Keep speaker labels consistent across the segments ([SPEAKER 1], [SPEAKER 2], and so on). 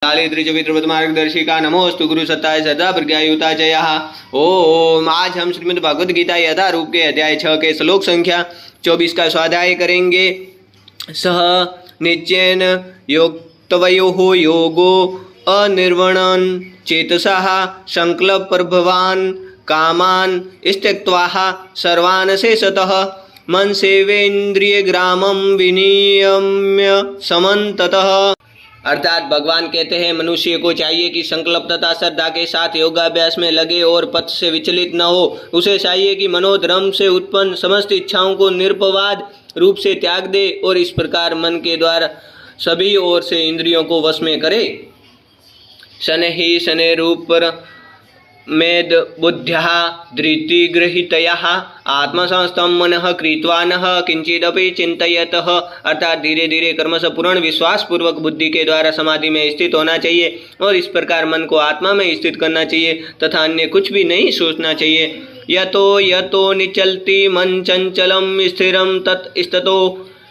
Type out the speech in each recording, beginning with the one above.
[SPEAKER 1] मार्गदर्शिका नमोस्तु गुरु सत्ताय सदा प्रज्ञायुता जया। ओम। आज हम श्रीमद् भगवद गीता यथारूप के अध्याय 6 के श्लोक संख्या 24 का स्वाध्याय करेंगे। सह निश्चयेन योक्तवयोः योगो अनिर्वणन् चेतसः संकल्प प्रभवान् कामान् त्यक्त्वा सर्वान् शेषतः मन सेवेन्द्रिय ग्रामं विनियम्य समन्ततः। अर्थात भगवान कहते हैं मनुष्य को चाहिए कि संकल्प तथा श्रद्धा के साथ योगाभ्यास में लगे और पथ से विचलित न हो। उसे चाहिए कि मनोधर्म से उत्पन्न समस्त इच्छाओं को निरपवाद रूप से त्याग दे और इस प्रकार मन के द्वारा सभी ओर से इंद्रियों को वश में करे। शनैः शनैरुपर मेद बुद्ध्या धृतिगृहीतया आत्मसंस्थं मनः कृत्वा नः किंचिदपि चिंतयतः। अर्थात धीरे धीरे कर्म से पूर्ण विश्वास पूर्वक बुद्धि के द्वारा समाधि में स्थित होना चाहिए और इस प्रकार मन को आत्मा में स्थित करना चाहिए तथा अन्य कुछ भी नहीं सोचना चाहिए। यतो यतो निचलति मन चंचलम स्थिरम ततस्ततो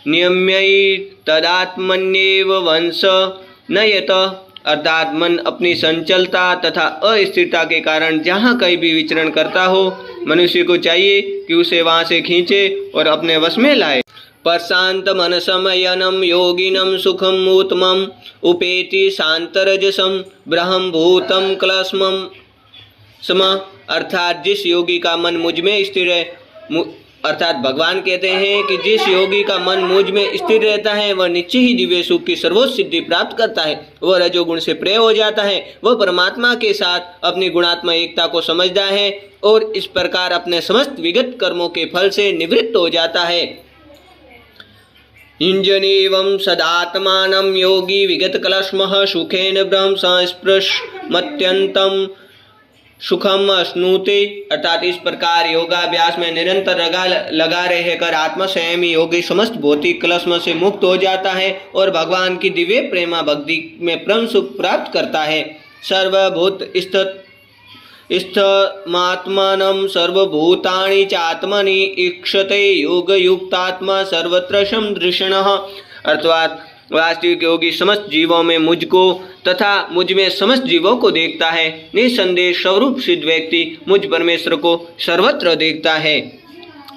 [SPEAKER 1] नियम्यै तदात्मन्येव वंश नयत। अर्थात मन अपनी संचलता तथा अस्थिरता के कारण जहाँ कहीं भी विचरण करता हो, मनुष्य को चाहिए कि उसे वहाँ से खींचे और अपने वश में लाए। प्रशांत मनसमयनम योगिनम सुखम उत्तमम उपेति शांतरजसम ब्रह्मभूतम क्लस्मम सम। अर्थात जिस योगी का मन मुझ में स्थिर है, अर्थात भगवान कहते हैं कि जिस योगी का मन मुझ में स्थिर रहता है वह निश्चय ही दिव्य सुख की सर्वोच्च सिद्धि प्राप्त करता है। वह रजोगुण से प्रेय हो जाता है। वह परमात्मा के साथ अपनी गुणात्मक एकता को समझता है और इस प्रकार अपने समस्त विगत कर्मों के फल से निवृत्त हो जाता है। युञ्जनेवं सदात्मानं योगी विगत कलश्मः सुखेन ब्रह्म संस्पृशमत्यन्तं सुखम अश्नुते। अर्थात इस प्रकार योगाभ्यास में निरंतर लगा रहकर आत्मा स्वयं योगी समस्त भौतिक क्लेश से मुक्त हो जाता है और भगवान की दिव्य प्रेमा भक्ति में परम सुख प्राप्त करता है। सर्वभूत स्थमात्मानं सर्वभूतानि चात्मनि ईक्षते योगयुक्तात्मा सर्वत्र समदृषणः। अर्थात वास्तविक योगी समस्त जीवों में मुझको तथा मुझ में समस्त जीवों को देखता है। निसंदेह स्वरूप सिद्ध व्यक्ति मुझ परमेश्वर को सर्वत्र देखता है।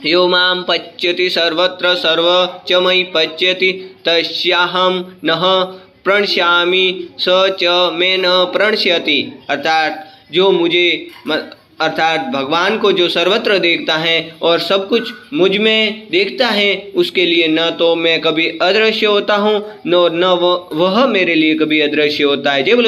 [SPEAKER 1] यो मां पश्यति सर्वत्र सर्व च मयि पश्यति तस्याहं नः प्रणश्यामि स च मे न प्रणश्यति। अर्थात भगवान को जो सर्वत्र देखता है और सब कुछ मुझ में देखता है, उसके लिए न तो मैं कभी अदृश्य होता हूँ न वह मेरे लिए कभी अदृश्य होता है।